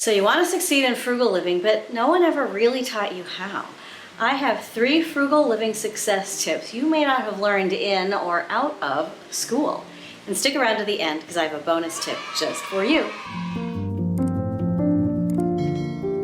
So you want to succeed in frugal living, but no one ever really taught you how. I have 3 frugal living success tips you may not have learned in or out of school. And stick around to the end because I have a bonus tip just for you.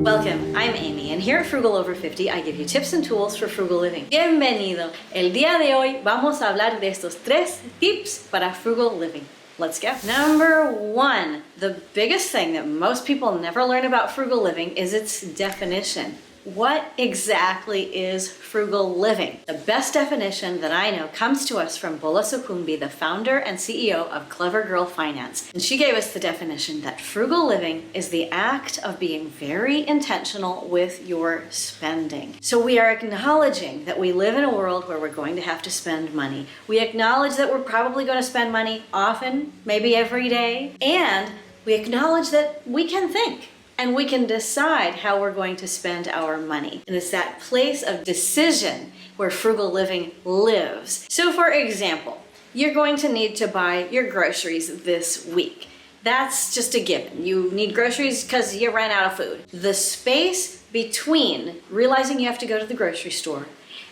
Welcome, I'm Amy, and here at Frugal Over 50, I give you tips and tools for frugal living. Bienvenido! El día de hoy vamos a hablar de estos 3 tips para frugal living. Let's go. Number 1, the biggest thing that most people never learn about frugal living is its definition. What exactly is frugal living? The best definition that I know comes to us from Bola Sukumbi, the founder and CEO of Clever Girl Finance. And she gave us the definition that frugal living is the act of being very intentional with your spending. So we are acknowledging that we live in a world where we're going to have to spend money. We acknowledge that we're probably going to spend money often, maybe every day, and we acknowledge that we can think. And we can decide how we're going to spend our money. And it's that place of decision where frugal living lives. So for example, you're going to need to buy your groceries this week. That's just a given. You need groceries because you ran out of food. The space between realizing you have to go to the grocery store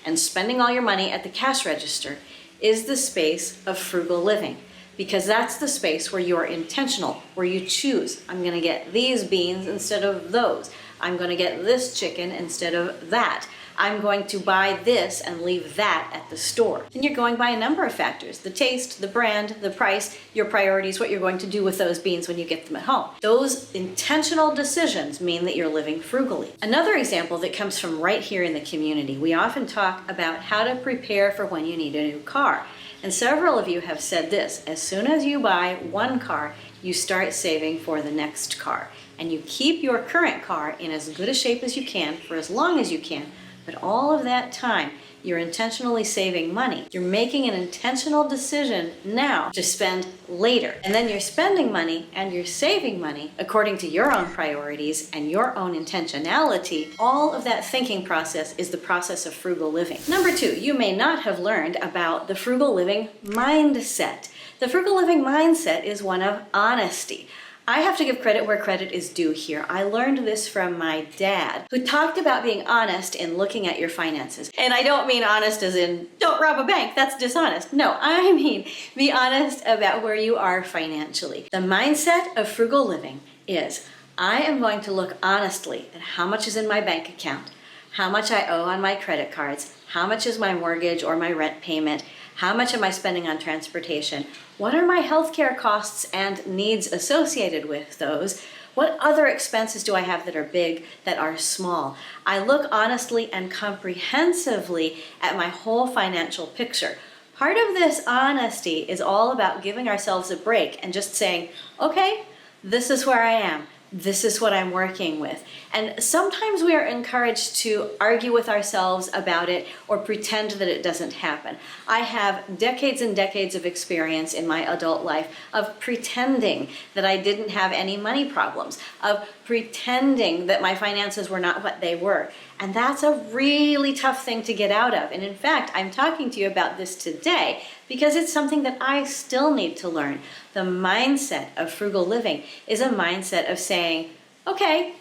and spending all your money at the cash register is the space of frugal living. Because that's the space where you're intentional, where you choose, I'm gonna get these beans instead of those. I'm gonna get this chicken instead of that. I'm going to buy this and leave that at the store. And you're going by a number of factors: the taste, the brand, the price, your priorities, what you're going to do with those beans when you get them at home. Those intentional decisions mean that you're living frugally. Another example that comes from right here in the community, we often talk about how to prepare for when you need a new car. And several of you have said this: as soon as you buy one car, you start saving for the next car. And you keep your current car in as good a shape as you can for as long as you can. But all of that time, you're intentionally saving money. You're making an intentional decision now to spend later. And then you're spending money and you're saving money according to your own priorities and your own intentionality. All of that thinking process is the process of frugal living. Number 2, you may not have learned about the frugal living mindset. The frugal living mindset is one of honesty. I have to give credit where credit is due here. I learned this from my dad, who talked about being honest in looking at your finances. And I don't mean honest as in, don't rob a bank, that's dishonest. No, I mean be honest about where you are financially. The mindset of frugal living is, I am going to look honestly at how much is in my bank account, how much I owe on my credit cards, how much is my mortgage or my rent payment, how much am I spending on transportation? What are my healthcare costs and needs associated with those? What other expenses do I have that are big, that are small? I look honestly and comprehensively at my whole financial picture. Part of this honesty is all about giving ourselves a break and just saying, okay, this is where I am. This is what I'm working with. And sometimes we are encouraged to argue with ourselves about it or pretend that it doesn't happen. I have decades and decades of experience in my adult life of pretending that I didn't have any money problems, of pretending that my finances were not what they were. And that's a really tough thing to get out of. And in fact, I'm talking to you about this today because it's something that I still need to learn. The mindset of frugal living is a mindset of saying, okay,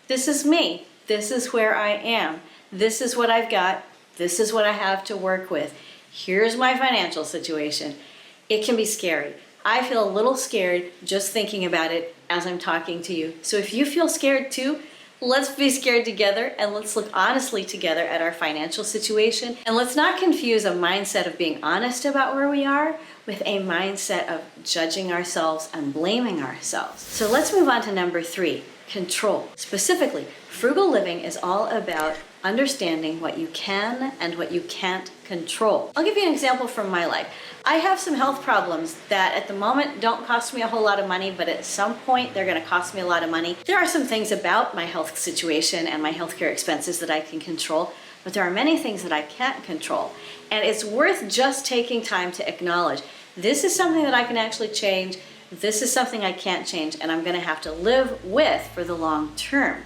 this is me. This is where I am. This is what I've got. This is what I have to work with. Here's my financial situation. It can be scary. I feel a little scared just thinking about it as I'm talking to you. So if you feel scared too, let's be scared together and let's look honestly together at our financial situation. And let's not confuse a mindset of being honest about where we are with a mindset of judging ourselves and blaming ourselves. So let's move on to number 3, control. Specifically, frugal living is all about understanding what you can and what you can't control. I'll give you an example from my life. I have some health problems that at the moment don't cost me a whole lot of money, but at some point they're going to cost me a lot of money. There are some things about my health situation and my healthcare expenses that I can control, but there are many things that I can't control. And it's worth just taking time to acknowledge, this is something that I can actually change, this is something I can't change, and I'm going to have to live with for the long term.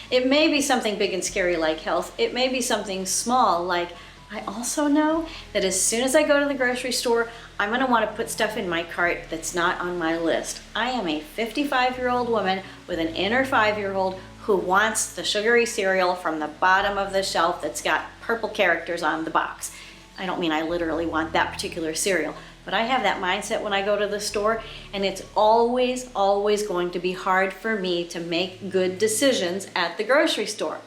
It may be something big and scary like health. It may be something small like, I also know that as soon as I go to the grocery store, I'm gonna wanna put stuff in my cart that's not on my list. I am a 55-year-old woman with an inner 5-year-old who wants the sugary cereal from the bottom of the shelf that's got purple characters on the box. I don't mean I literally want that particular cereal, but I have that mindset when I go to the store, and it's always, always going to be hard for me to make good decisions at the grocery store.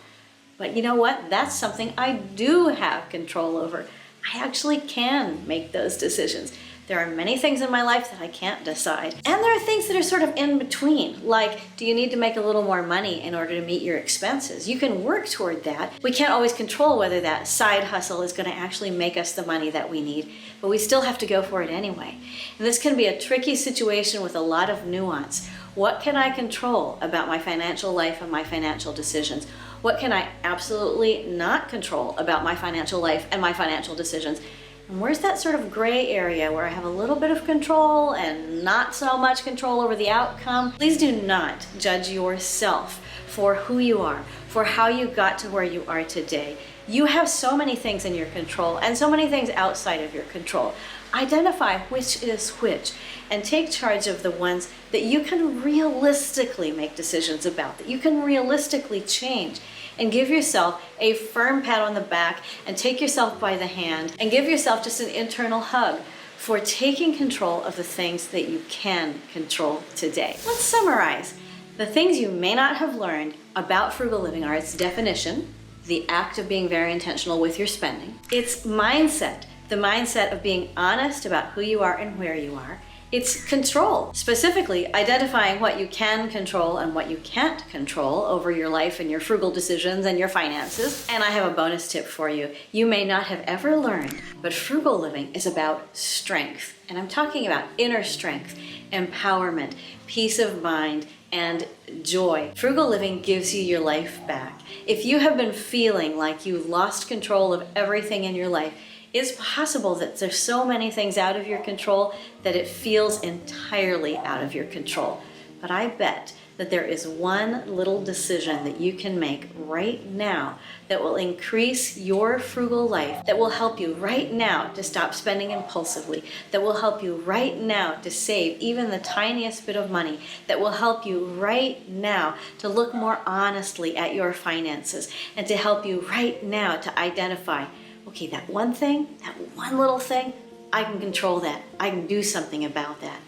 But you know what? That's something I do have control over. I actually can make those decisions. There are many things in my life that I can't decide. And there are things that are sort of in between, like, do you need to make a little more money in order to meet your expenses? You can work toward that. We can't always control whether that side hustle is going to actually make us the money that we need, but we still have to go for it anyway. And this can be a tricky situation with a lot of nuance. What can I control about my financial life and my financial decisions? What can I absolutely not control about my financial life and my financial decisions? And where's that sort of gray area where I have a little bit of control and not so much control over the outcome? Please do not judge yourself for who you are, for how you got to where you are today. You have so many things in your control and so many things outside of your control. Identify which is which and take charge of the ones that you can realistically make decisions about, that you can realistically change. And give yourself a firm pat on the back and take yourself by the hand and give yourself just an internal hug for taking control of the things that you can control today. Let's summarize. The things you may not have learned about frugal living are its definition, the act of being very intentional with your spending, its mindset, the mindset of being honest about who you are and where you are, it's control, specifically identifying what you can control and what you can't control over your life and your frugal decisions and your finances. And I have a bonus tip for you. You may not have ever learned, but frugal living is about strength. And I'm talking about inner strength, empowerment, peace of mind, and joy. Frugal living gives you your life back. If you have been feeling like you lost control of everything in your life, it's possible that there's so many things out of your control that it feels entirely out of your control. But I bet that there is one little decision that you can make right now that will increase your frugal life, that will help you right now to stop spending impulsively, that will help you right now to save even the tiniest bit of money, that will help you right now to look more honestly at your finances, and to help you right now to identify, okay, that one thing, that one little thing, I can control that. I can do something about that.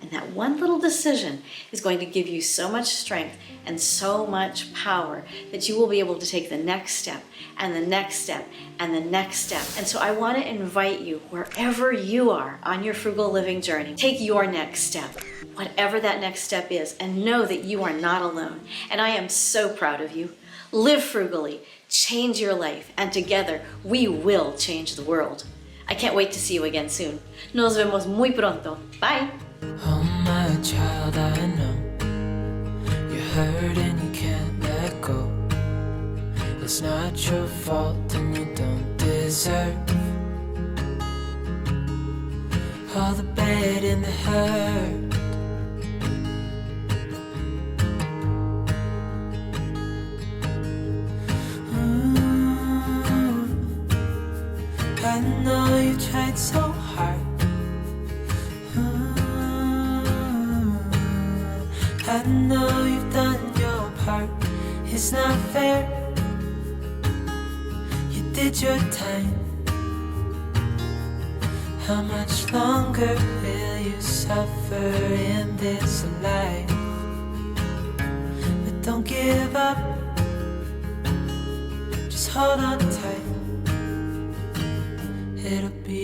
And that one little decision is going to give you so much strength and so much power that you will be able to take the next step and the next step and the next step. And so I want to invite you, wherever you are on your frugal living journey, take your next step, whatever that next step is, and know that you are not alone. And I am so proud of you. Live frugally, change your life, and together we will change the world. I can't wait to see you again soon. Nos vemos muy pronto. Bye. Oh my child, I know you're hurt and you can't let go. It's not your fault and you don't deserve all the bad and the hurt. I know you tried so hard. I know you've done your part. It's not fair. You did your time. How much longer will you suffer in this life? But don't give up. Just hold on tight. It'll be